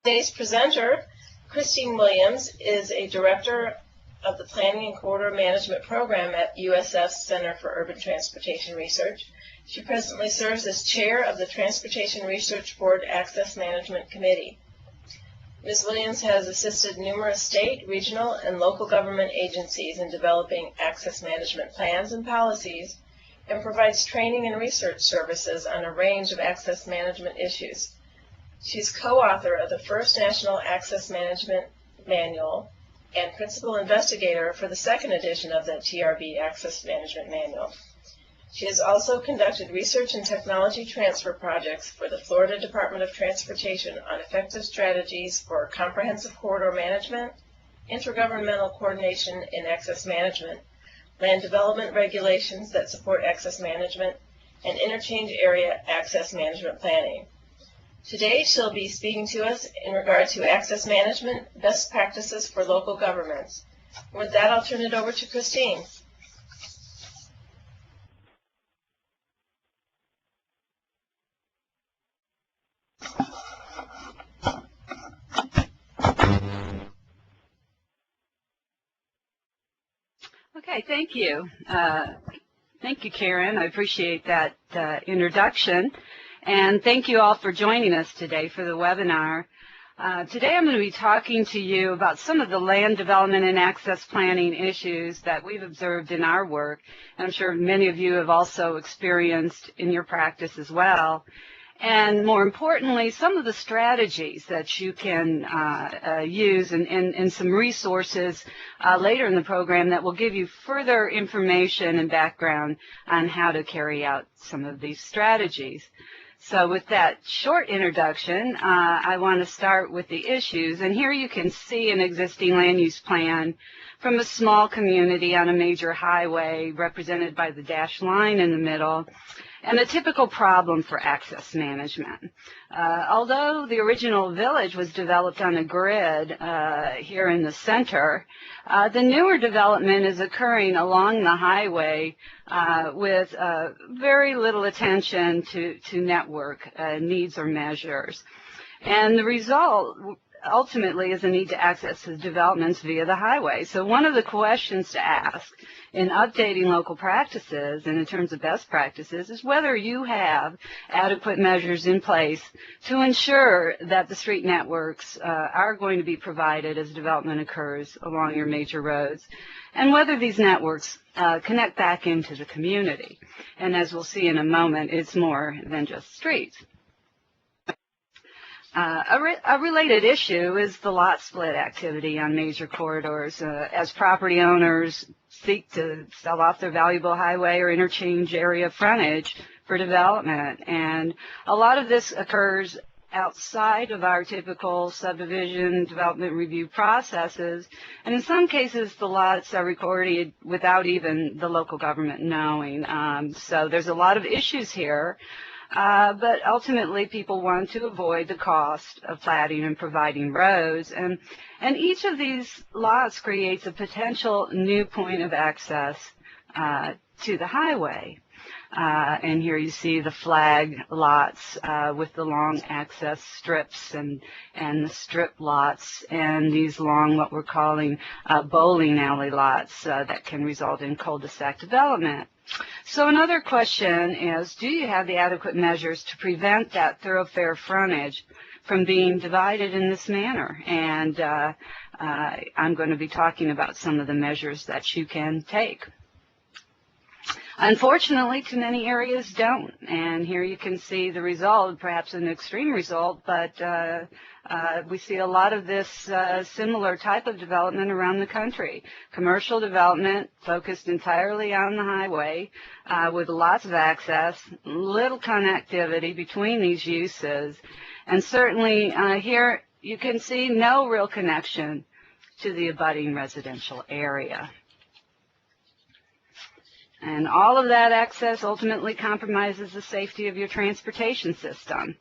Today's presenter, Christine Williams, is a director of the Planning and Corridor Management Program at USF's Center for Urban Transportation Research. She presently serves as chair of the Transportation Research Board Access Management Committee. Ms. Williams has assisted numerous state, regional, and local government agencies in developing access management plans and policies, and provides training and research services on a range of access management issues. She's co-author of the first National Access Management Manual and principal investigator for the second edition of the TRB Access Management Manual. She has also conducted research and technology transfer projects for the Florida Department of Transportation on effective strategies for comprehensive corridor management, intergovernmental coordination in access management, land development regulations that support access management, and interchange area access management planning. Today, she'll be speaking to us in regard to access management, best practices for local governments. With that, I'll turn it over to Christine. Okay, thank you. Thank you, Karen. I appreciate that introduction. And thank you all for joining us today for the webinar. Today I'm going to be talking to you about some of the land development and access planning issues that we've observed in our work, and I'm sure many of you have also experienced in your practice as well. And more importantly, some of the strategies that you can use and some resources later in the program that will give you further information and background on how to carry out some of these strategies. So with that short introduction, I want to start with the issues. And here you can see an existing land use plan from a small community on a major highway represented by the dashed line in the middle, and a typical problem for access management. Although the original village was developed on a grid here in the center, the newer development is occurring along the highway with very little attention to network needs or measures. And the result ultimately is a need to access the developments via the highway. So one of the questions to ask in updating local practices and in terms of best practices is whether you have adequate measures in place to ensure that the street networks are going to be provided as development occurs along your major roads, and whether these networks connect back into the community. And as we'll see in a moment, it's more than just streets. A related issue is the lot split activity on major corridors as property owners seek to sell off their valuable highway or interchange area frontage for development. And a lot of this occurs outside of our typical subdivision development review processes, and in some cases the lots are recorded without even the local government knowing. So there's a lot of issues here. But ultimately, people want to avoid the cost of platting and providing roads, and each of these lots creates a potential new point of access to the highway. And here you see the flag lots with the long access strips and the strip lots, and these long, what we're calling bowling alley lots that can result in cul-de-sac development. So another question is, do you have the adequate measures to prevent that thoroughfare frontage from being divided in this manner? And I'm going to be talking about some of the measures that you can take. Unfortunately, too many areas don't, and here you can see the result, perhaps an extreme result, but we see a lot of this similar type of development around the country. Commercial development focused entirely on the highway with lots of access, little connectivity between these uses, and certainly here you can see no real connection to the abutting residential area. And all of that access ultimately compromises the safety of your transportation system,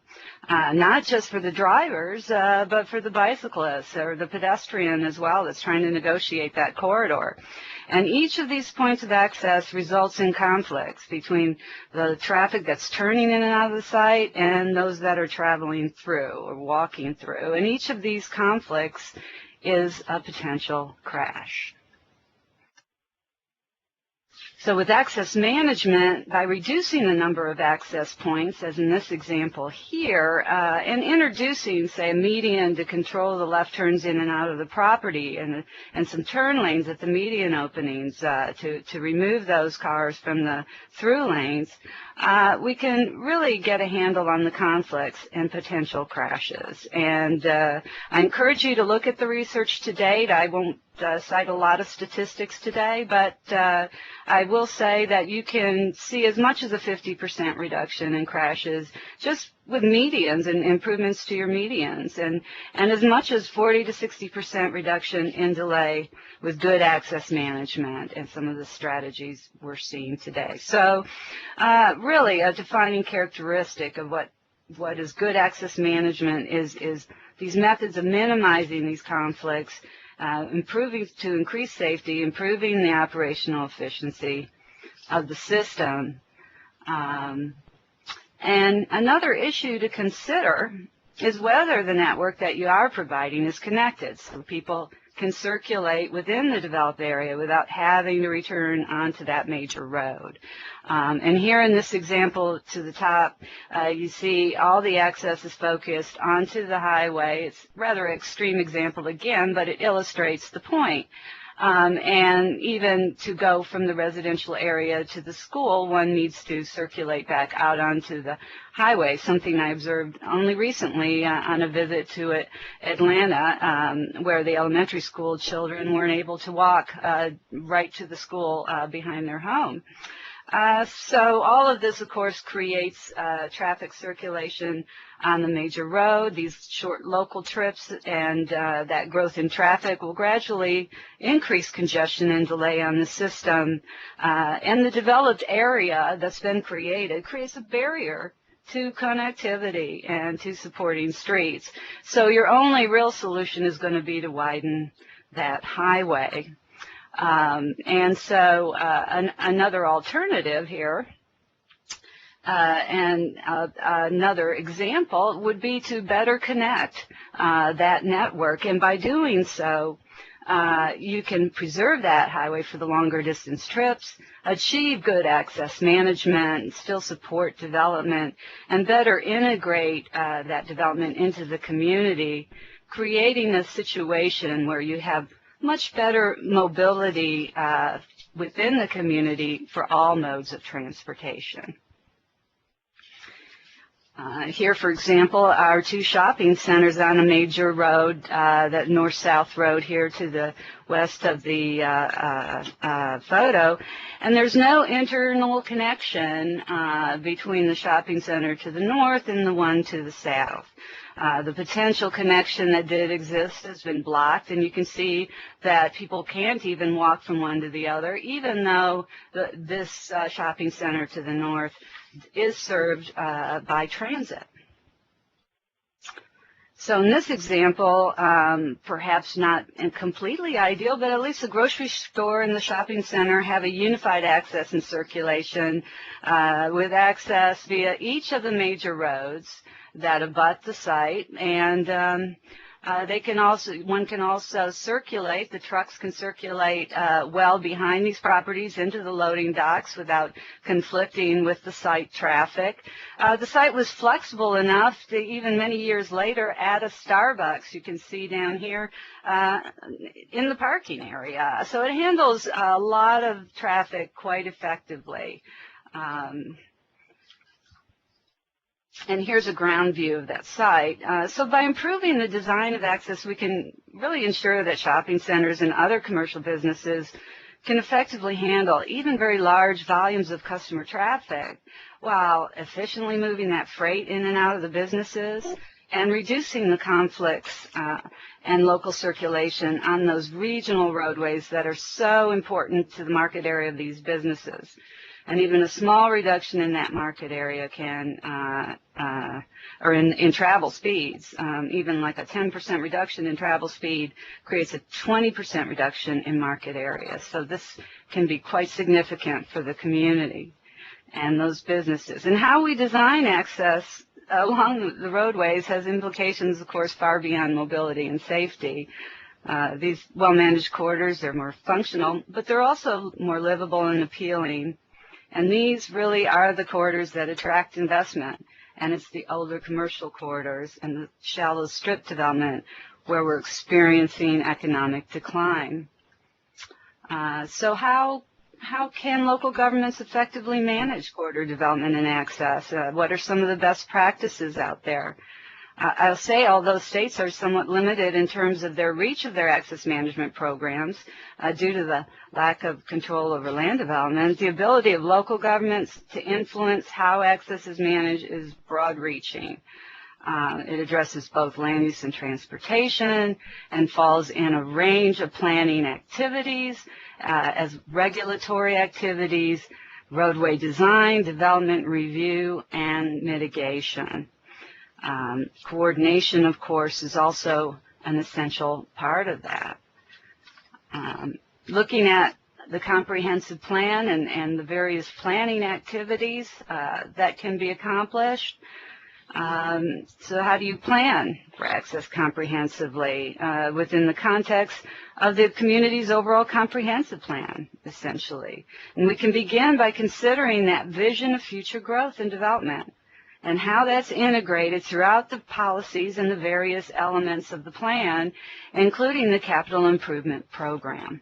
not just for the drivers, but for the bicyclists or the pedestrian as well that's trying to negotiate that corridor. And each of these points of access results in conflicts between the traffic that's turning in and out of the site and those that are traveling through or walking through. And each of these conflicts is a potential crash. So with access management, by reducing the number of access points, as in this example here, and introducing, say, a median to control the left turns in and out of the property, and some turn lanes at the median openings to remove those cars from the through lanes, we can really get a handle on the conflicts and potential crashes. And I encourage you to look at the research to date. I won't cite a lot of statistics today, but I will say that you can see as much as a 50% reduction in crashes just with medians and improvements to your medians, and as much as 40 to 60% reduction in delay with good access management and some of the strategies we're seeing today. So really a defining characteristic of what is good access management is these methods of minimizing these conflicts, improving to increase safety, improving the operational efficiency of the system. And another issue to consider is whether the network that you are providing is connected, so people can circulate within the developed area without having to return onto that major road. And here in this example to the top, you see all the access is focused onto the highway. It's a rather extreme example again, but it illustrates the point. And even to go from the residential area to the school, one needs to circulate back out onto the highway, something I observed only recently on a visit to Atlanta, where the elementary school children weren't able to walk right to the school behind their home. So all of this, of course, creates traffic circulation on the major road. These short local trips and that growth in traffic will gradually increase congestion and delay on the system. And the developed area that's been created creates a barrier to connectivity and to supporting streets. So your only real solution is going to be to widen that highway. And so another alternative here, and another example would be to better connect that network. And by doing so, you can preserve that highway for the longer distance trips, achieve good access management, still support development, and better integrate that development into the community, creating a situation where you have much better mobility within the community for all modes of transportation. Here, for example, are two shopping centers on a major road, that north-south road here to the west of the photo, and there's no internal connection between the shopping center to the north and the one to the south. The potential connection that did exist has been blocked, and you can see that people can't even walk from one to the other, even though this shopping center to the north is served by transit. So in this example, perhaps not completely ideal, but at least the grocery store and the shopping center have a unified access and circulation with access via each of the major roads that abut the site, and one can also circulate, the trucks can circulate well behind these properties into the loading docks without conflicting with the site traffic. The site was flexible enough to even many years later add a Starbucks, you can see down here, in the parking area. So it handles a lot of traffic quite effectively. And here's a ground view of that site. So by improving the design of access, we can really ensure that shopping centers and other commercial businesses can effectively handle even very large volumes of customer traffic while efficiently moving that freight in and out of the businesses and reducing the conflicts and local circulation on those regional roadways that are so important to the market area of these businesses. And even a small reduction in that market area can, or in travel speeds, even like a 10% reduction in travel speed creates a 20% reduction in market area. So this can be quite significant for the community and those businesses. And how we design access along the roadways has implications, of course, far beyond mobility and safety. These well-managed corridors, they're more functional, but they're also more livable and appealing. And these really are the corridors that attract investment. And it's the older commercial corridors and the shallow strip development where we're experiencing economic decline. So how can local governments effectively manage corridor development and access? What are some of the best practices out there? I'll say although states are somewhat limited in terms of their reach of their access management programs due to the lack of control over land development, the ability of local governments to influence how access is managed is broad-reaching. It addresses both land use and transportation and falls in a range of planning activities as regulatory activities, roadway design, development review, and mitigation. Coordination, of course, is also an essential part of that. Looking at the comprehensive plan and the various planning activities that can be accomplished. So how do you plan for access comprehensively within the context of the community's overall comprehensive plan, essentially? And we can begin by considering that vision of future growth and development and how that's integrated throughout the policies and the various elements of the plan, including the capital improvement program.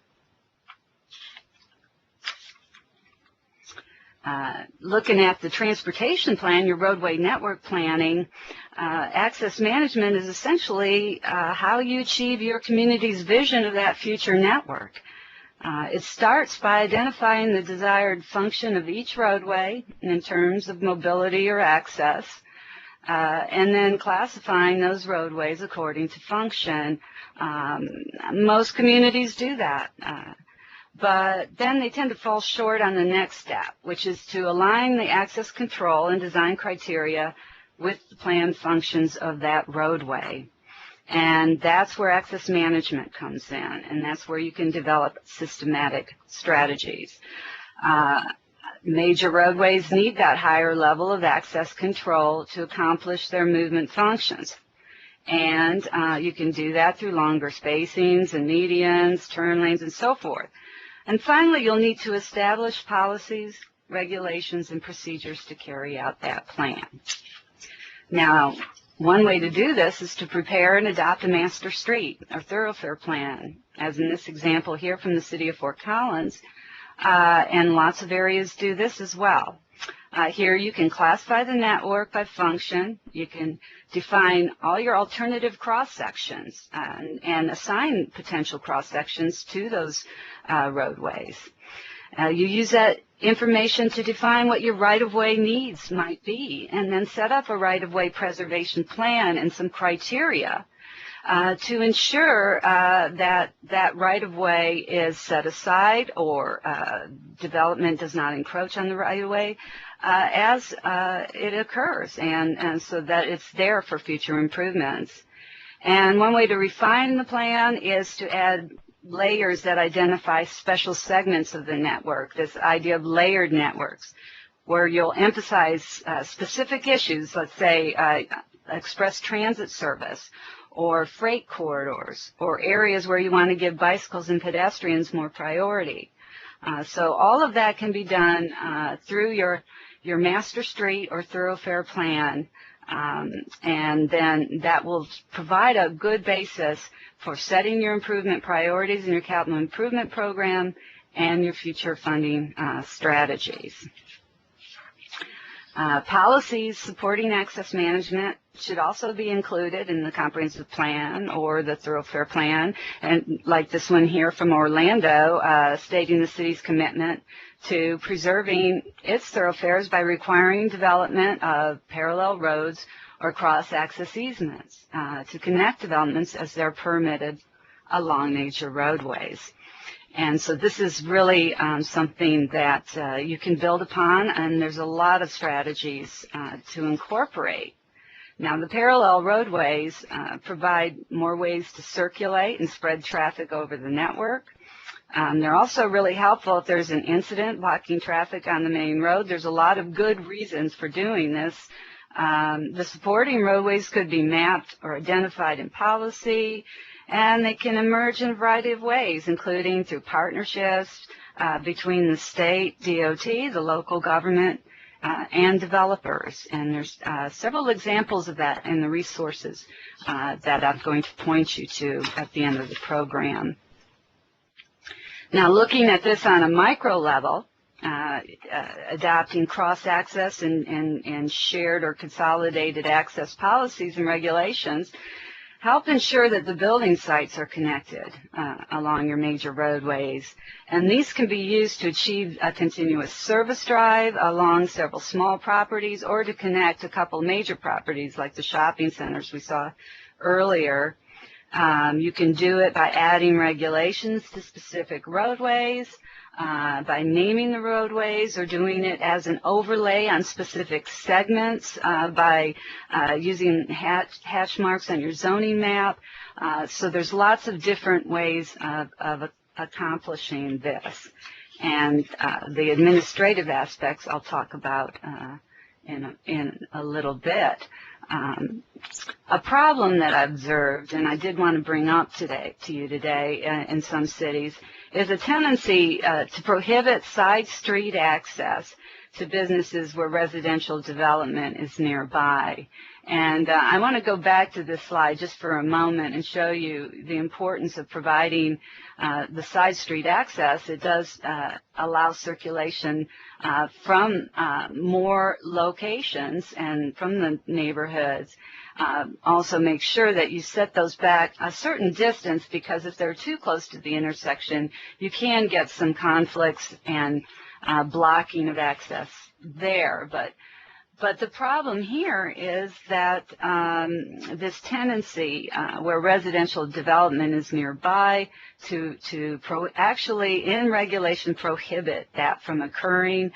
Looking at the transportation plan, your roadway network planning, access management is essentially how you achieve your community's vision of that future network. It starts by identifying the desired function of each roadway in terms of mobility or access, and then classifying those roadways according to function. Most communities do that. But then they tend to fall short on the next step, which is to align the access control and design criteria with the planned functions of that roadway. And that's where access management comes in, and that's where you can develop systematic strategies. Major roadways need that higher level of access control to accomplish their movement functions. And you can do that through longer spacings and medians, turn lanes, and so forth. And finally, you'll need to establish policies, regulations, and procedures to carry out that plan. Now, one way to do this is to prepare and adopt a master street or thoroughfare plan, as in this example here from the city of Fort Collins, and lots of areas do this as well. Here you can classify the network by function. You can define all your alternative cross-sections and assign potential cross-sections to those roadways. You use that information to define what your right-of-way needs might be, and then set up a right-of-way preservation plan and some criteria to ensure that that right-of-way is set aside or development does not encroach on the right-of-way as it occurs, and so that it's there for future improvements. And one way to refine the plan is to add layers that identify special segments of the network, this idea of layered networks, where you'll emphasize specific issues, let's say express transit service, or freight corridors, or areas where you want to give bicycles and pedestrians more priority. So all of that can be done through your master street or thoroughfare plan, and then that will provide a good basis for setting your improvement priorities in your capital improvement program and your future funding strategies. Policies supporting access management should also be included in the comprehensive plan or the thoroughfare plan, and like this one here from Orlando, stating the city's commitment to preserving its thoroughfares by requiring development of parallel roads or cross-access easements to connect developments as they're permitted along major roadways. And so this is really something that you can build upon, and there's a lot of strategies to incorporate. Now, the parallel roadways provide more ways to circulate and spread traffic over the network. They're also really helpful if there's an incident blocking traffic on the main road. There's a lot of good reasons for doing this. The supporting roadways could be mapped or identified in policy, and they can emerge in a variety of ways, including through partnerships between the state, DOT, the local government, and developers. And there's several examples of that in the resources that I'm going to point you to at the end of the program. Now, looking at this on a micro level, adopting cross-access and shared or consolidated access policies and regulations help ensure that the building sites are connected along your major roadways. And these can be used to achieve a continuous service drive along several small properties or to connect a couple major properties like the shopping centers we saw earlier. You can do it by adding regulations to specific roadways, by naming the roadways, or doing it as an overlay on specific segments, by using hash marks on your zoning map. So there's lots of different ways of accomplishing this. And the administrative aspects I'll talk about in a little bit. A problem that I observed, and I did want to bring up to you today in some cities, is a tendency to prohibit side street access to businesses where residential development is nearby. And I want to go back to this slide just for a moment and show you the importance of providing the side street access. It does allow circulation from more locations and from the neighborhoods. Also make sure that you set those back a certain distance, because if they're too close to the intersection, you can get some conflicts and blocking of access there. But the problem here is that this tendency where residential development is nearby to actually in regulation prohibit that from occurring.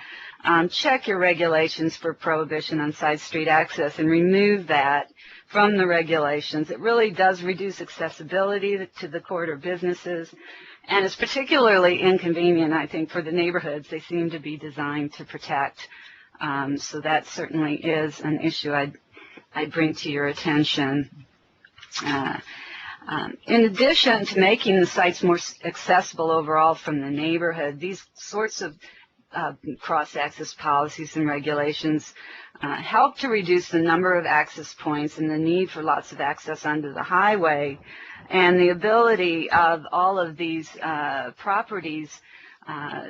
Check your regulations for prohibition on side street access and remove that from the regulations. It really does reduce accessibility to the corridor businesses, and it's particularly inconvenient, I think, for the neighborhoods they seem to be designed to protect. So that certainly is an issue I'd bring to your attention. In addition to making the sites more accessible overall from the neighborhood, these sorts of cross-access policies and regulations help to reduce the number of access points and the need for lots of access onto the highway, and the ability of all of these properties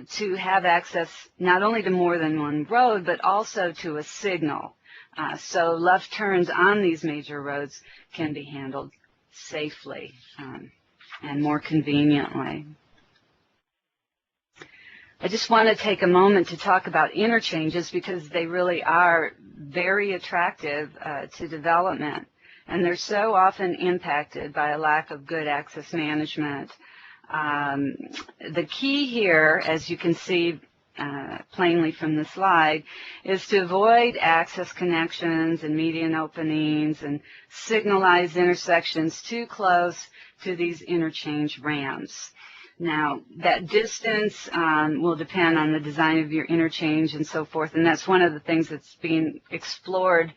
to have access not only to more than one road, but also to a signal. So left turns on these major roads can be handled safely and more conveniently. I just want to take a moment to talk about interchanges, because they really are very attractive to development, and they're so often impacted by a lack of good access management. The key here, as you can see plainly from the slide, is to avoid access connections and median openings and signalized intersections too close to these interchange ramps. Now, that distance will depend on the design of your interchange and so forth, and that's one of the things that's being explored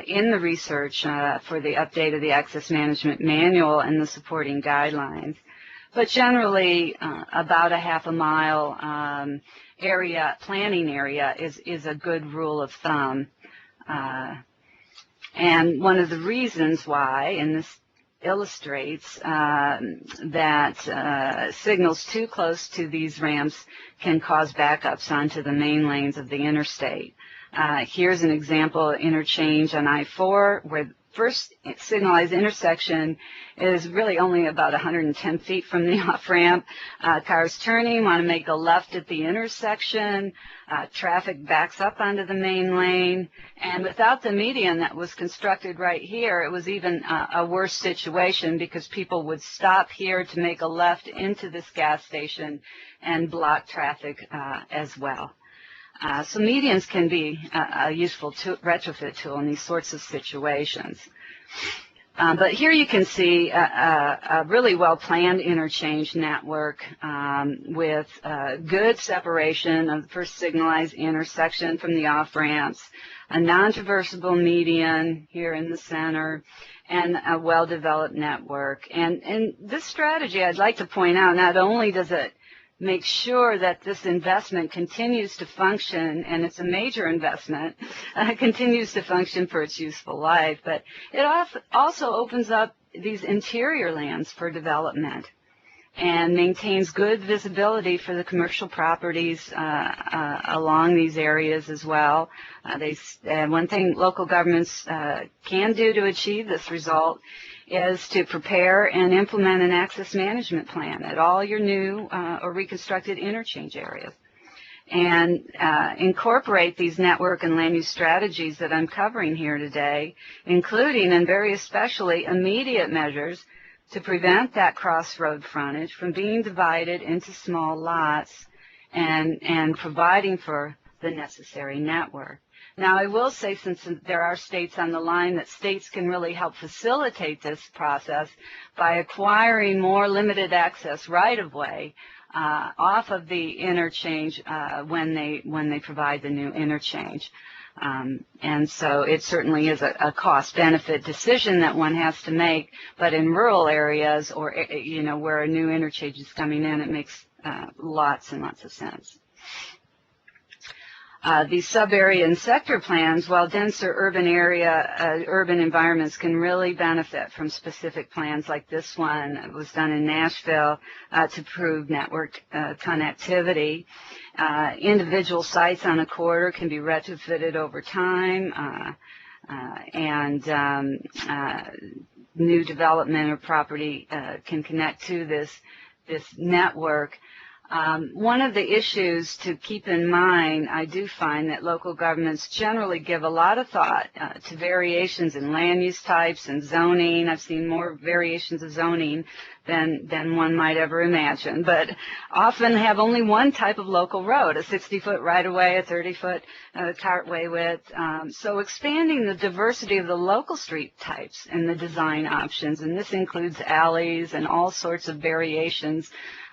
in the research for the update of the Access Management Manual and the supporting guidelines. But generally, about a half a mile planning area is a good rule of thumb. And one of the reasons why, and this illustrates that signals too close to these ramps can cause backups onto the main lanes of the interstate. Here's an example interchange on I-4 where first signalized intersection is really only about 110 feet from the off-ramp. Cars turning want to make a left at the intersection. Traffic backs up onto the main lane. And without the median that was constructed right here, it was even a worse situation because people would stop here to make a left into this gas station and block traffic as well. So medians can be a useful retrofit tool in these sorts of situations. But here you can see a really well-planned interchange network with good separation of the first signalized intersection from the off-ramps, a non-traversable median here in the center, and a well-developed network. And this strategy, I'd like to point out, not only does it make sure that this investment continues to function, and it's a major investment, continues to function for its useful life, but it also opens up these interior lands for development and maintains good visibility for the commercial properties along these areas as well. One thing local governments can do to achieve this result is to prepare and implement an access management plan at all your new or reconstructed interchange areas, and incorporate these network and land use strategies that I'm covering here today, including and very especially immediate measures to prevent that crossroad frontage from being divided into small lots and providing for the necessary network. Now, I will say, since there are states on the line, that states can really help facilitate this process by acquiring more limited access right-of-way off of the interchange when they provide the new interchange. And so it certainly is a cost-benefit decision that one has to make, but in rural areas or, where a new interchange is coming in, it makes lots and lots of sense. These sub-area and sector plans, while denser urban environments can really benefit from specific plans like this one. It was done in Nashville to prove network connectivity. Individual sites on a corridor can be retrofitted over time, and new development or property can connect to this network. One of the issues to keep in mind, I do find that local governments generally give a lot of thought to variations in land use types and zoning. I've seen more variations of zoning than one might ever imagine, but often have only one type of local road, a 60-foot right-of-way, a 30-foot cartway width. So expanding the diversity of the local street types and the design options, and this includes alleys and all sorts of variations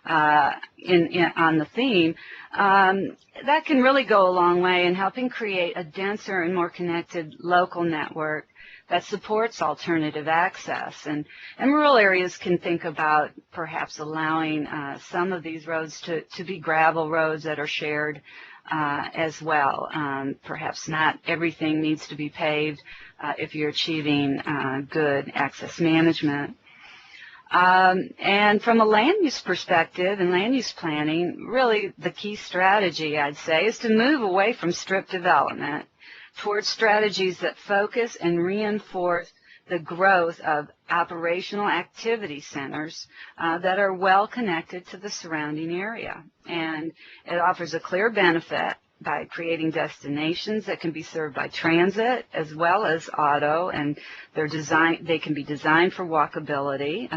on the theme, that can really go a long way in helping create a denser and more connected local network that supports alternative access. And rural areas can think about perhaps allowing some of these roads to be gravel roads that are shared as well. Perhaps not everything needs to be paved if you're achieving good access management. And from a land use perspective and land use planning, really the key strategy, I'd say, is to move away from strip development towards strategies that focus and reinforce the growth of operational activity centers that are well connected to the surrounding area. And it offers a clear benefit by creating destinations that can be served by transit as well as auto, and they can be designed for walkability.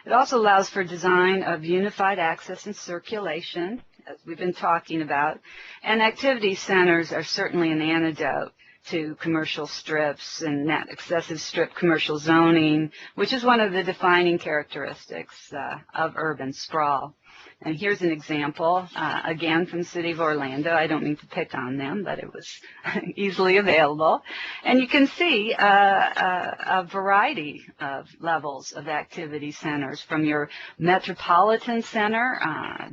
It also allows for design of unified access and circulation, as we've been talking about, and activity centers are certainly an antidote to commercial strips and that excessive strip commercial zoning, which is one of the defining characteristics of urban sprawl. And here's an example, again, from the city of Orlando. I don't mean to pick on them, but it was easily available. And you can see a variety of levels of activity centers, from your metropolitan center,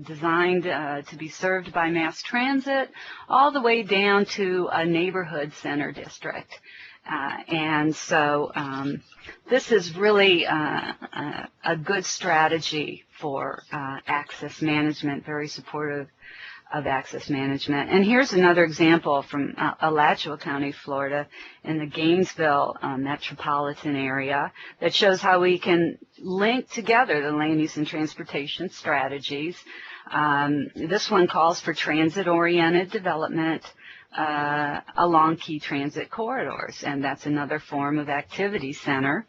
designed to be served by mass transit, all the way down to a neighborhood center district. And so this is really a good strategy for access management, very supportive access management. And here's another example from Alachua County, Florida, in the Gainesville metropolitan area that shows how we can link together the land use and transportation strategies. This one calls for transit-oriented development along key transit corridors, and that's another form of activity center.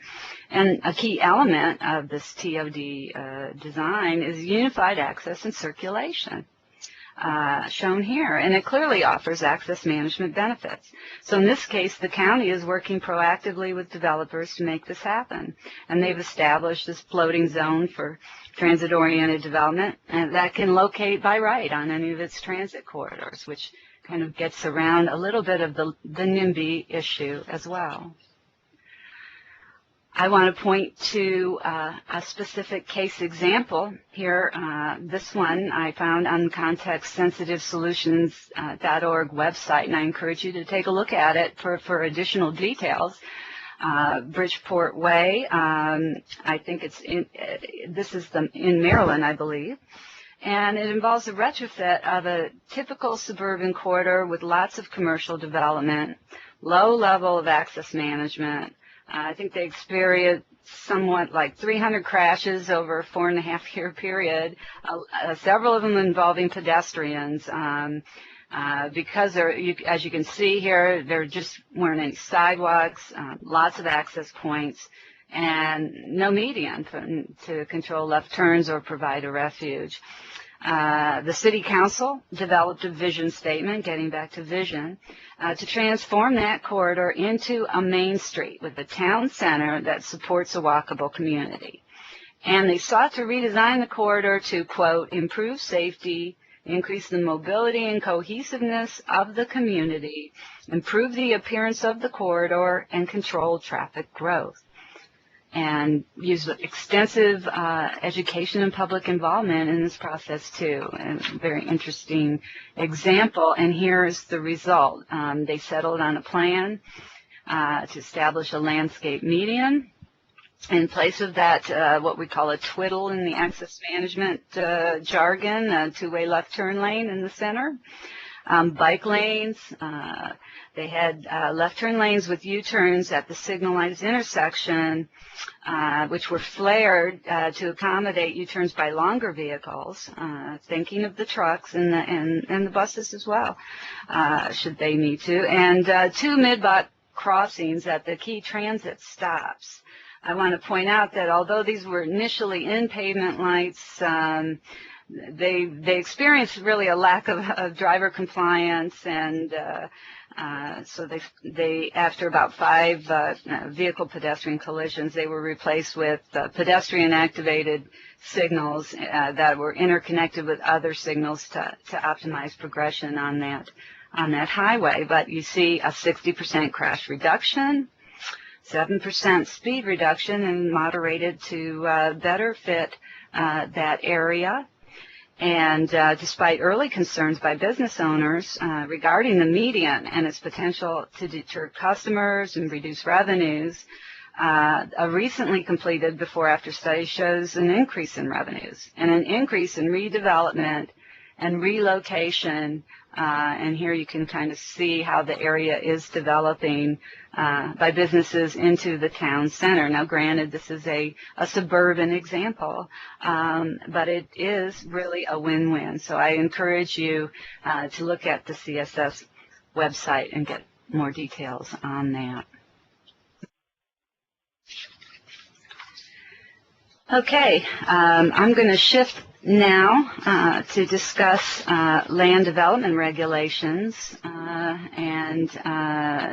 And a key element of this TOD design is unified access and circulation, shown here, and it clearly offers access management benefits. So in this case, the county is working proactively with developers to make this happen, and they've established this floating zone for transit-oriented development, and that can locate by right on any of its transit corridors, which kind of gets around a little bit of the NIMBY issue as well. I want to point to a specific case example here. This one I found on contextsensitivesolutions.org website, and I encourage you to take a look at it for additional details. Bridgeport Way, I think it's this is in Maryland, I believe. And it involves a retrofit of a typical suburban corridor with lots of commercial development, low level of access management. I think they experienced somewhat like 300 crashes over a 4.5-year period, several of them involving pedestrians. Because as you can see here, there just weren't any sidewalks, lots of access points, and no median to control left turns or provide a refuge. The City Council developed a vision statement, getting back to vision, to transform that corridor into a main street with a town center that supports a walkable community. And they sought to redesign the corridor to, quote, improve safety, increase the mobility and cohesiveness of the community, improve the appearance of the corridor, and control traffic growth. And use extensive education and public involvement in this process too. And a very interesting example, and here's the result. They settled on a plan to establish a landscape median. In place of that, what we call a twiddle in the access management jargon, a two-way left turn lane in the center. Bike lanes, they had left turn lanes with U-turns at the signalized intersection, which were flared to accommodate U-turns by longer vehicles, thinking of the trucks and the buses as well, should they need to, and 2 mid-block crossings at the key transit stops. I want to point out that although these were initially in pavement lights, they experienced really a lack of driver compliance, and so they after about 5 vehicle pedestrian collisions, they were replaced with pedestrian activated signals that were interconnected with other signals to optimize progression on that highway. But you see a 60% crash reduction, 7% speed reduction, and moderated to better fit that area. And despite early concerns by business owners regarding the median and its potential to deter customers and reduce revenues, a recently completed before-after study shows an increase in revenues and an increase in redevelopment and relocation. And here you can kind of see how the area is developing by businesses into the town center. Now, granted, this is a suburban example, but it is really a win-win. So I encourage you to look at the CSS website and get more details on that. Okay, I'm going to shift now to discuss land development regulations and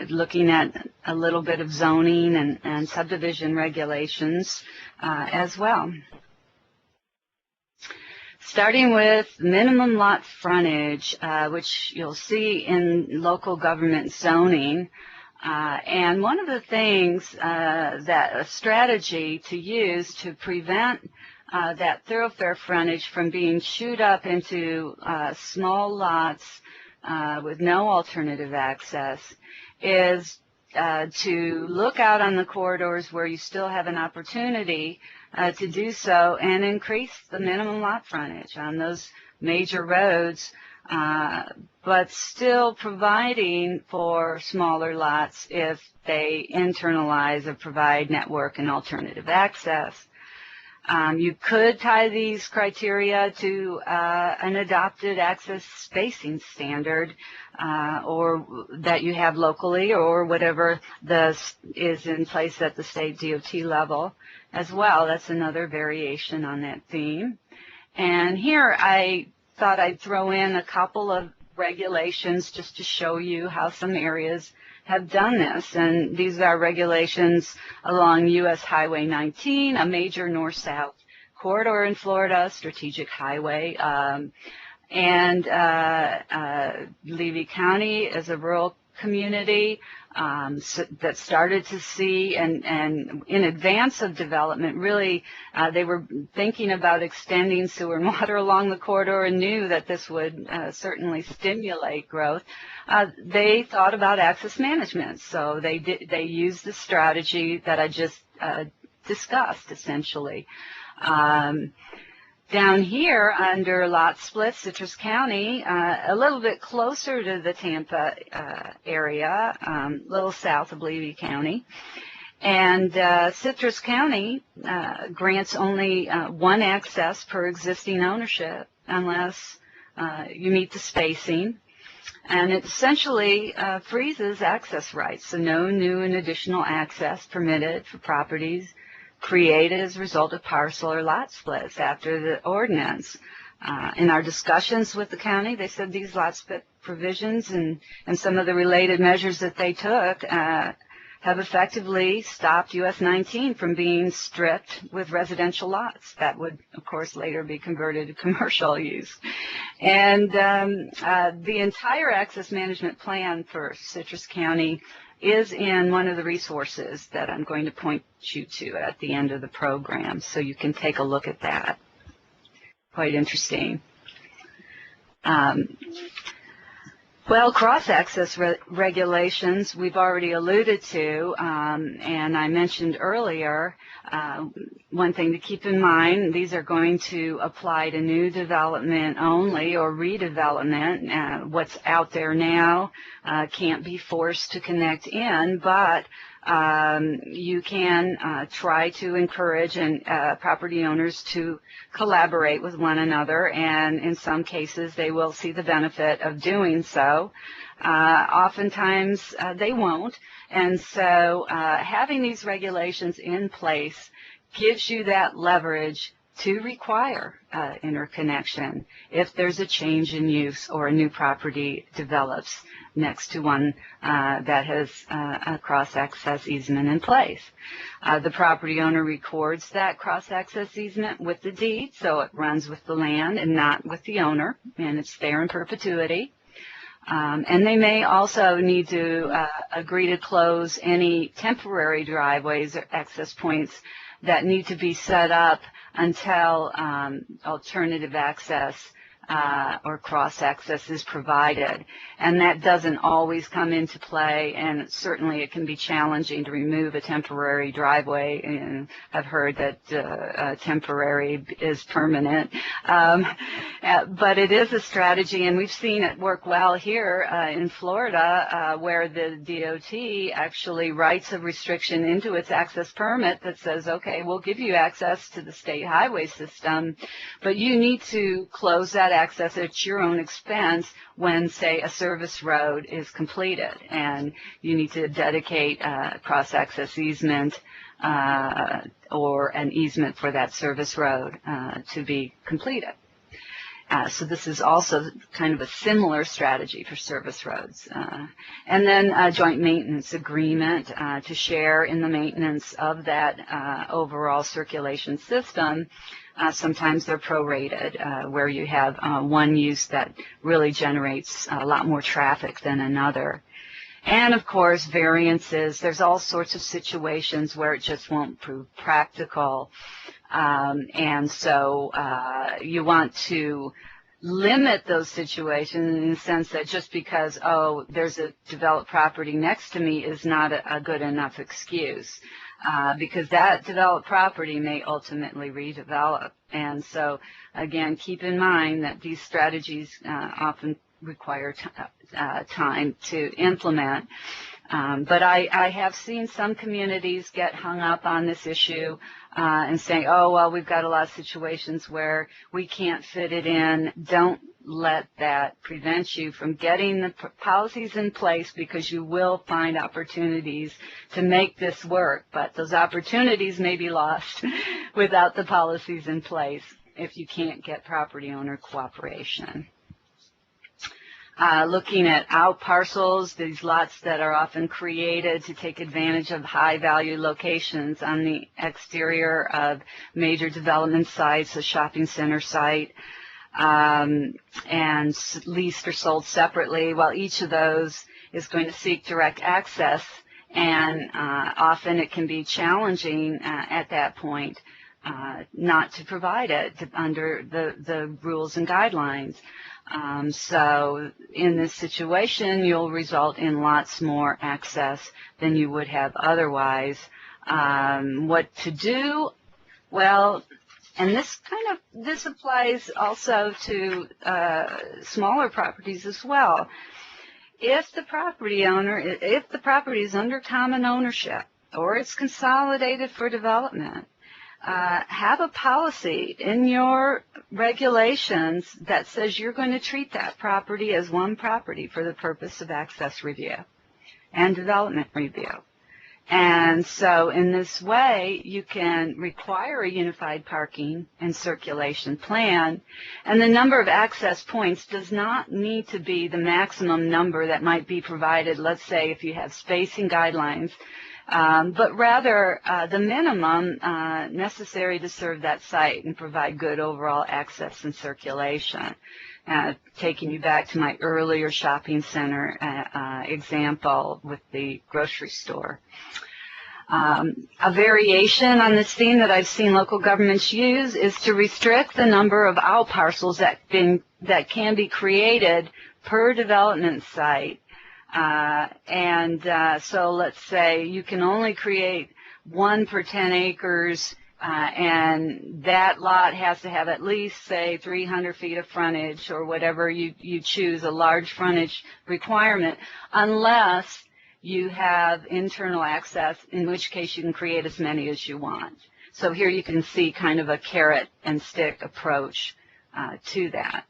looking at a little bit of zoning and subdivision regulations as well. Starting with minimum lot frontage, which you'll see in local government zoning. And one of the things a strategy to use to prevent that thoroughfare frontage from being chewed up into small lots with no alternative access is to look out on the corridors where you still have an opportunity to do so and increase the minimum lot frontage on those major roads but still providing for smaller lots if they internalize or provide network and alternative access. You could tie these criteria to an adopted access spacing standard or that you have locally, or whatever is in place at the state DOT level as well. That's another variation on that theme. And here I thought I'd throw in a couple of regulations just to show you how some areas have done this. And these are regulations along U.S. Highway 19, a major north-south corridor in Florida, strategic highway. And Levy County is a rural community that started to see, and in advance of development, really, they were thinking about extending sewer and water along the corridor and knew that this would certainly stimulate growth. They thought about access management, so they used the strategy that I just discussed, essentially. Down here under lot split, Citrus County, a little bit closer to the Tampa area, a little south of Levy County. And Citrus County grants only one access per existing ownership unless you meet the spacing. And it essentially freezes access rights, so no new and additional access permitted for properties created as a result of parcel or lot splits after the ordinance. In our discussions with the county, they said these lot split provisions and some of the related measures that they took have effectively stopped US 19 from being stripped with residential lots that would, of course, later be converted to commercial use. And the entire access management plan for Citrus County is in one of the resources that I'm going to point you to at the end of the program, so you can take a look at that. Quite interesting. Well, cross-access regulations we've already alluded to, and I mentioned earlier, one thing to keep in mind, these are going to apply to new development only or redevelopment. What's out there now can't be forced to connect in, but you can try to encourage property owners to collaborate with one another, and in some cases they will see the benefit of doing so. Oftentimes they won't, and so having these regulations in place gives you that leverage to require interconnection if there's a change in use or a new property develops next to one that has a cross-access easement in place. The property owner records that cross-access easement with the deed, so it runs with the land and not with the owner, and it's there in perpetuity. And they may also need to agree to close any temporary driveways or access points that need to be set up until alternative access or cross-access is provided. And that doesn't always come into play, and certainly it can be challenging to remove a temporary driveway, and I've heard that temporary is permanent. But it is a strategy, and we've seen it work well here in Florida, where the DOT actually writes a restriction into its access permit that says, okay, we'll give you access to the state highway system, but you need to close that access at your own expense when, say, a service road is completed, and you need to dedicate a cross-access easement or an easement for that service road to be completed. So this is also kind of a similar strategy for service roads. And then a joint maintenance agreement to share in the maintenance of that overall circulation system. Sometimes they're prorated, where you have one use that really generates a lot more traffic than another. And, of course, variances. There's all sorts of situations where it just won't prove practical. And so you want to limit those situations in the sense that just because, oh, there's a developed property next to me is not a good enough excuse. because that developed property may ultimately redevelop. And so, again, keep in mind that these strategies often require time to implement. But I have seen some communities get hung up on this issue and saying, oh, well, we've got a lot of situations where we can't fit it in. Don't let that prevent you from getting the policies in place, because you will find opportunities to make this work. But those opportunities may be lost without the policies in place if you can't get property owner cooperation. Looking at outparcels, these lots that are often created to take advantage of high-value locations on the exterior of major development sites, a shopping center site, and leased or sold separately, while each of those is going to seek direct access, and often it can be challenging at that point not to provide it under the rules and guidelines. So in this situation, you'll result in lots more access than you would have otherwise. What to do? Well, and this applies also to smaller properties as well. If the property is under common ownership or it's consolidated for development, have a policy in your regulations that says you're going to treat that property as one property for the purpose of access review and development review. And so in this way, you can require a unified parking and circulation plan, and the number of access points does not need to be the maximum number that might be provided, let's say, if you have spacing guidelines, but rather the minimum necessary to serve that site and provide good overall access and circulation. Taking you back to my earlier shopping center example with the grocery store. A variation on this theme that I've seen local governments use is to restrict the number of outparcels that can be created per development site. So let's say you can only create 1 per 10 acres, and that lot has to have at least, say, 300 feet of frontage or whatever you choose, a large frontage requirement, unless you have internal access, in which case you can create as many as you want. So here you can see kind of a carrot and stick approach to that.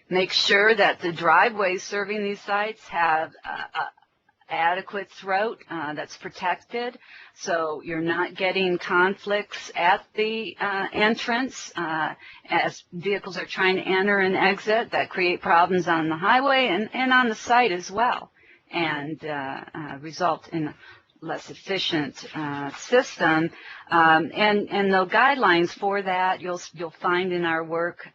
Make sure that the driveways serving these sites have adequate throat that's protected, so you're not getting conflicts at the entrance as vehicles are trying to enter and exit that create problems on the highway and on the site as well, and result in a less efficient system. And the guidelines for that you'll find in our work.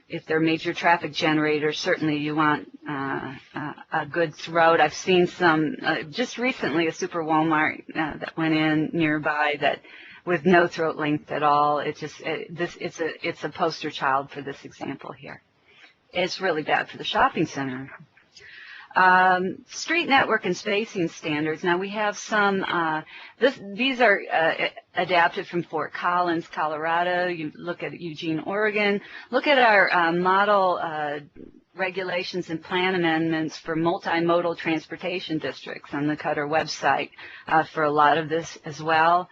If they're major traffic generators, certainly you want a good throat. I've seen some, just recently, a super Walmart that went in nearby that with no throat length at all. It's a poster child for this example here. It's really bad for the shopping center. Street network and spacing standards. Now we have some, these are adapted from Fort Collins, Colorado. You look at Eugene, Oregon. Look at our model regulations and plan amendments for multimodal transportation districts on the CUTR website for a lot of this as well.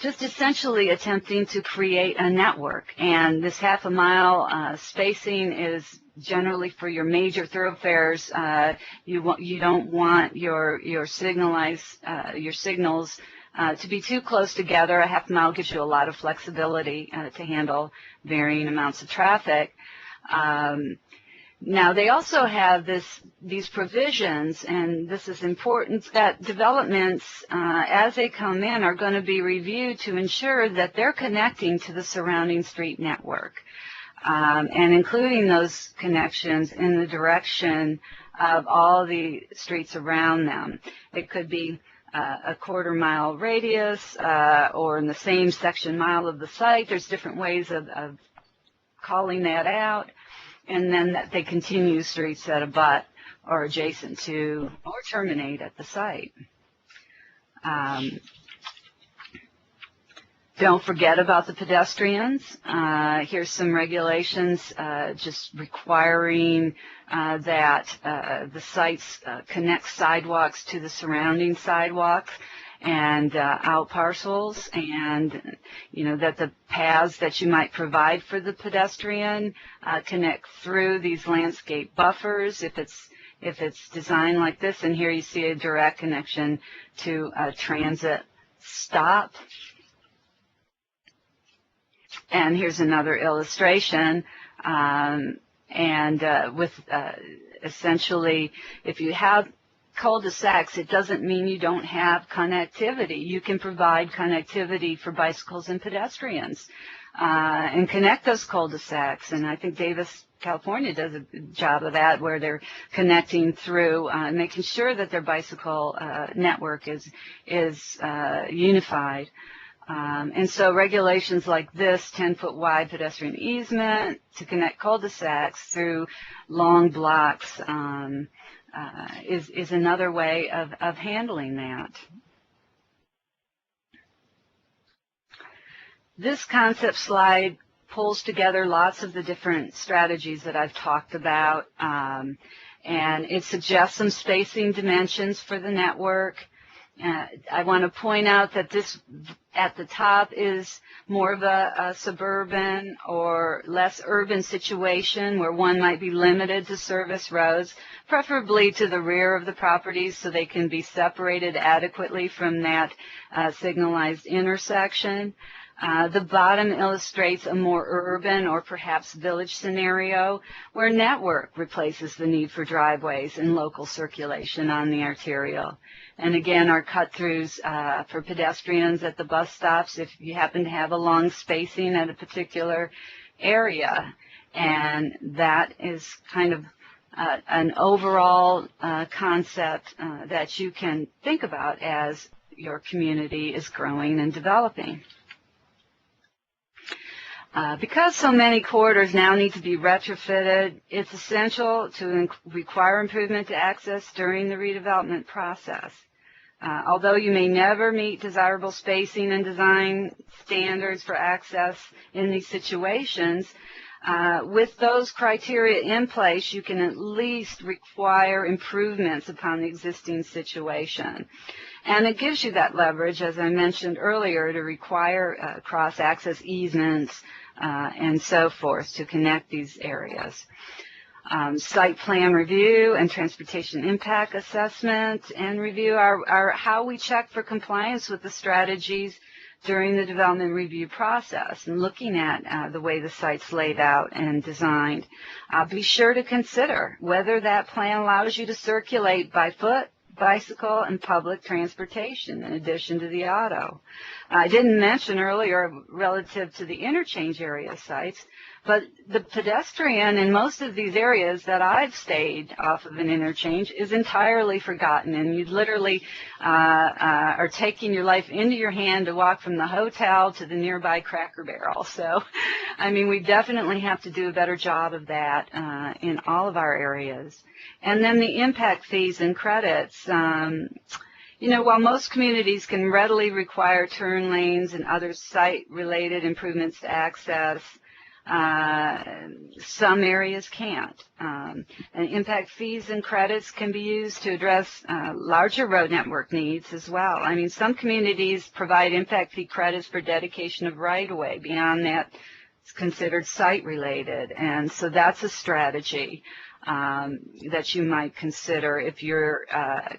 Just essentially attempting to create a network, and this half-a-mile spacing is generally for your major thoroughfares. You don't want your signals to be too close together. A half mile gives you a lot of flexibility to handle varying amounts of traffic. Now they also have these provisions, and this is important, that developments as they come in are going to be reviewed to ensure that they're connecting to the surrounding street network. And including those connections in the direction of all the streets around them. It could be a quarter-mile radius or in the same section mile of the site. There's different ways of calling that out. And then that they continue streets that abut or adjacent to or terminate at the site. Don't forget about the pedestrians. Here's some regulations just requiring that the sites connect sidewalks to the surrounding sidewalks and outparcels, and that the paths that you might provide for the pedestrian connect through these landscape buffers if it's designed like this. And here you see a direct connection to a transit stop. And here's another illustration, with essentially, if you have cul-de-sacs, it doesn't mean you don't have connectivity. You can provide connectivity for bicycles and pedestrians and connect those cul-de-sacs. And I think Davis, California does a good job of that, where they're connecting through, making sure that their bicycle network is unified. And so regulations like this, 10-foot wide pedestrian easement to connect cul-de-sacs through long blocks is another way of handling that. This concept slide pulls together lots of the different strategies that I've talked about, and it suggests some spacing dimensions for the network. I want to point out that this at the top is more of a suburban or less urban situation where one might be limited to service roads, preferably to the rear of the properties so they can be separated adequately from that signalized intersection. The bottom illustrates a more urban or perhaps village scenario where network replaces the need for driveways and local circulation on the arterial. And again, our cut-throughs for pedestrians at the bus stops if you happen to have a long spacing at a particular area. And that is kind of an overall concept that you can think about as your community is growing and developing. Because so many corridors now need to be retrofitted, it's essential to require improvement to access during the redevelopment process. Although you may never meet desirable spacing and design standards for access in these situations, with those criteria in place, you can at least require improvements upon the existing situation. And it gives you that leverage, as I mentioned earlier, to require cross-access easements and so forth to connect these areas. Site plan review and transportation impact assessment and review are how we check for compliance with the strategies during the development review process, and looking at the way the site's laid out and designed. Be sure to consider whether that plan allows you to circulate by foot, bicycle, and public transportation in addition to the auto. I didn't mention earlier relative to the interchange area sites, but the pedestrian in most of these areas that I've stayed off of an interchange is entirely forgotten, and you literally are taking your life into your hand to walk from the hotel to the nearby Cracker Barrel. So, I mean, we definitely have to do a better job of that in all of our areas. And then the impact fees and credits. You know, while most communities can readily require turn lanes and other site-related improvements to access, some areas can't. And impact fees and credits can be used to address larger road network needs as well. I mean, some communities provide impact fee credits for dedication of right-of-way. Beyond that, it's considered site-related, and so that's a strategy that you might consider if your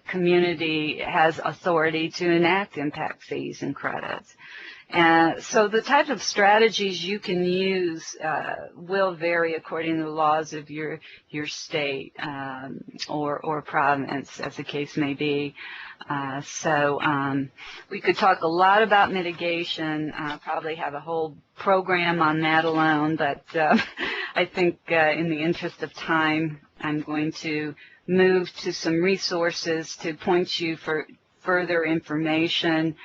community has authority to enact impact fees and credits. So the type of strategies you can use will vary according to the laws of your state or province, as the case may be. We could talk a lot about mitigation, probably have a whole program on that alone, but I think in the interest of time, I'm going to move to some resources to point you for further information.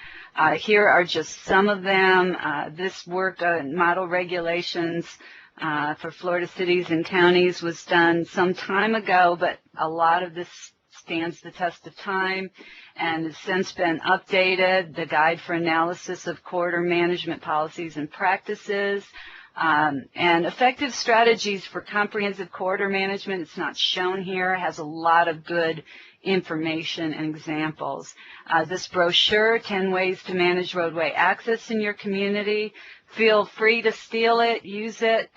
Here are just some of them. This work, model regulations, for Florida cities and counties was done some time ago, but a lot of this stands the test of time and has since been updated. The Guide for Analysis of Corridor Management Policies and Practices, and Effective Strategies for Comprehensive Corridor Management. It's not shown here. It has a lot of good information and examples. This brochure, 10 Ways to Manage Roadway Access in Your Community. Feel free to steal it, use it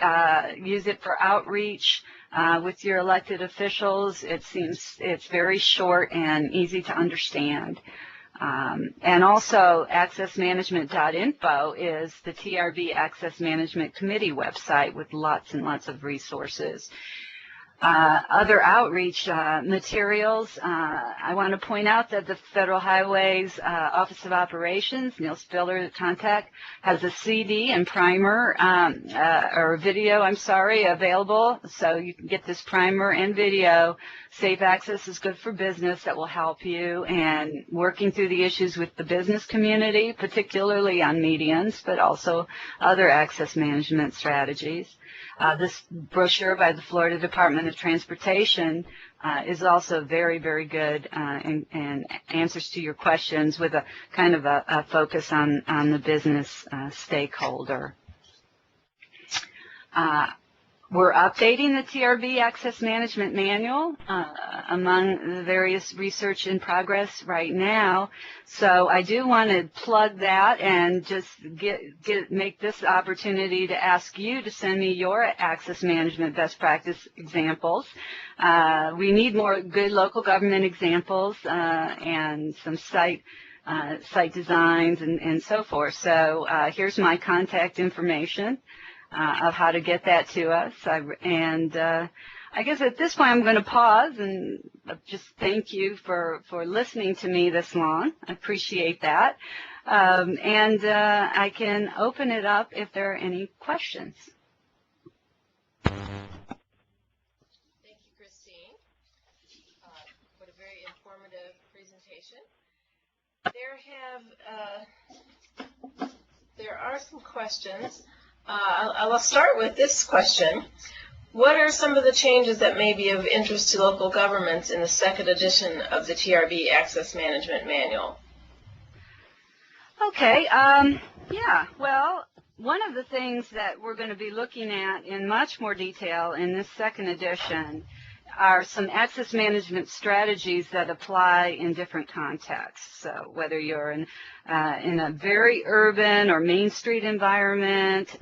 for outreach with your elected officials. It's very short and easy to understand. And also, accessmanagement.info is the TRB Access Management Committee website with lots and lots of resources. Other outreach materials, I want to point out that the Federal Highways Office of Operations, Neil Spiller, contact, has a CD and primer, or video, I'm sorry, available. So you can get this primer and video. Safe Access is good for business. That will help you. And working through the issues with the business community, particularly on medians, but also other access management strategies. This brochure by the Florida Department of Transportation is also very, very good and answers to your questions with a kind of a focus on the business stakeholder. We're updating the TRB Access Management Manual among the various research in progress right now. So I do want to plug that and just make this opportunity to ask you to send me your access management best practice examples. We need more good local government examples and some site designs and so forth. So here's my contact information of how to get that to us. I guess at this point I'm going to pause and just thank you for listening to me this long. I appreciate that. I can open it up if there are any questions. Thank you, Christine. What a very informative presentation. There are some questions. I'll start with this question. What are some of the changes that may be of interest to local governments in the second edition of the TRB Access Management Manual? Okay, yeah, well, one of the things that we're going to be looking at in much more detail in this second edition are some access management strategies that apply in different contexts. So whether you're in a very urban or Main Street environment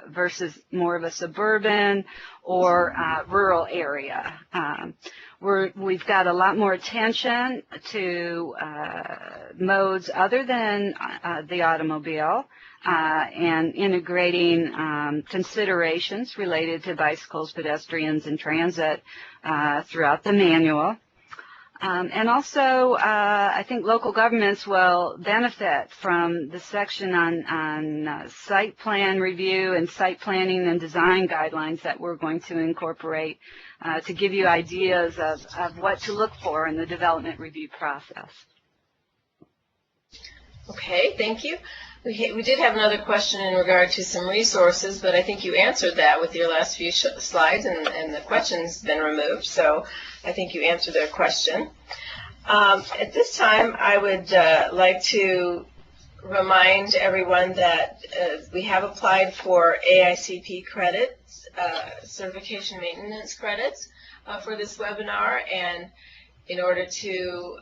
versus more of a suburban or rural area. We've got a lot more attention to modes other than the automobile and integrating considerations related to bicycles, pedestrians, and transit throughout the manual. And also, I think local governments will benefit from the section on site plan review and site planning and design guidelines that we're going to incorporate to give you ideas of what to look for in the development review process. Okay, thank you. We did have another question in regard to some resources, but I think you answered that with your last few slides, and the question's been removed, so I think you answered their question. At this time, I would like to remind everyone that we have applied for AICP credits, certification maintenance credits, for this webinar, and in order to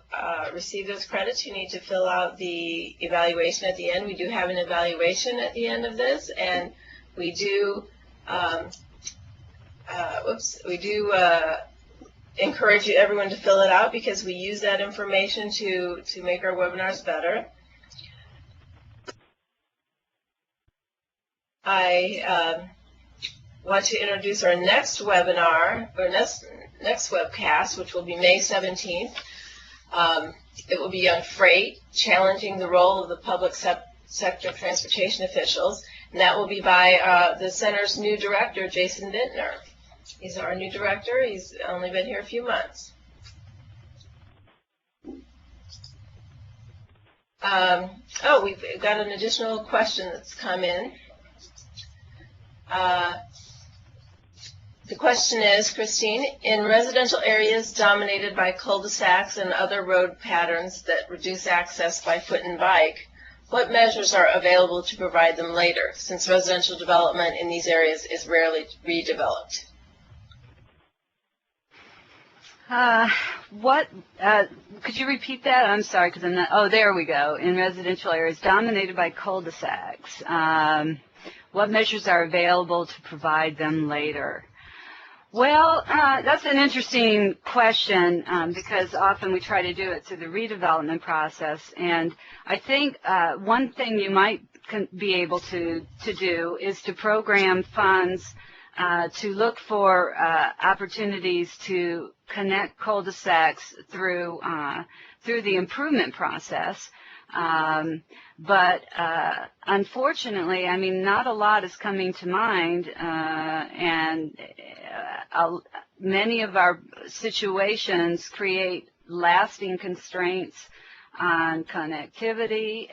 receive those credits, you need to fill out the evaluation at the end. We do have an evaluation at the end of this, and we do encourage everyone to fill it out because we use that information to make our webinars better. I want to introduce our next webinar, or next webcast, which will be May 17th. It will be on freight, challenging the role of the public sector transportation officials, and that will be by the center's new director, Jason Vintner. He's our new director. He's only been here a few months. We've got an additional question that's come in. The question is, Christine, in residential areas dominated by cul-de-sacs and other road patterns that reduce access by foot and bike, what measures are available to provide them later, since residential development in these areas is rarely redeveloped? Could you repeat that? I'm sorry, because I'm not, oh, there we go. In residential areas dominated by cul-de-sacs, what measures are available to provide them later? Well, that's an interesting question because often we try to do it through the redevelopment process. And I think one thing you might be able to do is to program funds to look for opportunities to connect cul-de-sacs through the improvement process. But unfortunately, I mean, not a lot is coming to mind, and many of our situations create lasting constraints on connectivity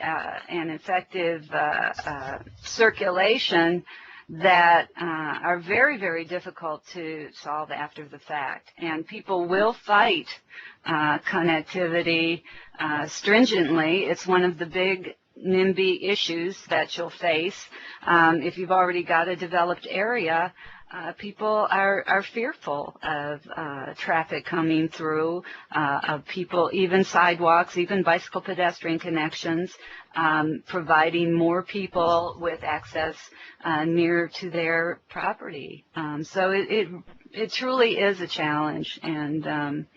and effective circulation that are very, very difficult to solve after the fact. And people will fight connectivity stringently. It's one of the big NIMBY issues that you'll face. If you've already got a developed area, people are fearful of traffic coming through, of people, even sidewalks, even bicycle pedestrian connections, providing more people with access near to their property. So it truly is a challenge, and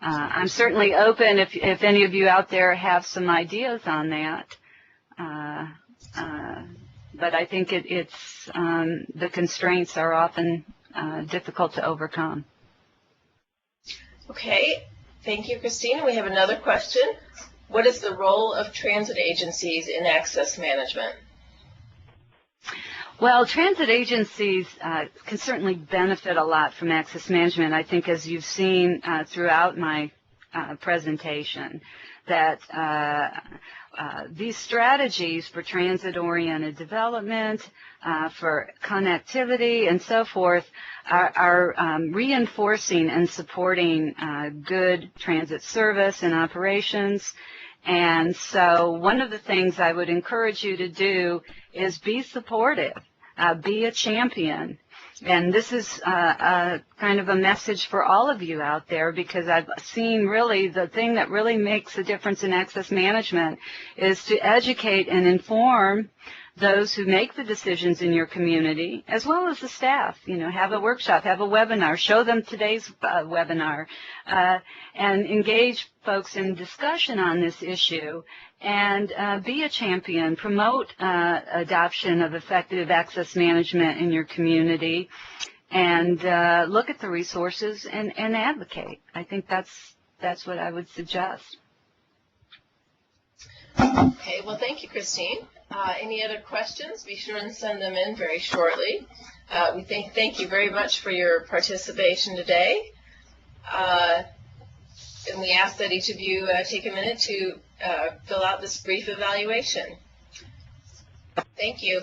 I'm certainly open if any of you out there have some ideas on that. But I think it's the constraints are often difficult to overcome. Okay, thank you, Christine. We have another question. What is the role of transit agencies in access management? Well, transit agencies can certainly benefit a lot from access management. I think, as you've seen throughout my presentation, that these strategies for transit-oriented development, for connectivity and so forth are reinforcing and supporting good transit service and operations. And so one of the things I would encourage you to do is be supportive, be a champion. And this is kind of a message for all of you out there, because I've seen really the thing that really makes a difference in access management is to educate and inform those who make the decisions in your community, as well as the staff. You know, have a workshop, have a webinar, show them today's webinar, and engage folks in discussion on this issue, and be a champion, promote adoption of effective access management in your community, and look at the resources and advocate. I think that's what I would suggest. Okay, well, thank you, Christine. Any other questions? Be sure and send them in very shortly. We thank you very much for your participation today. And we ask that each of you take a minute to fill out this brief evaluation. Thank you.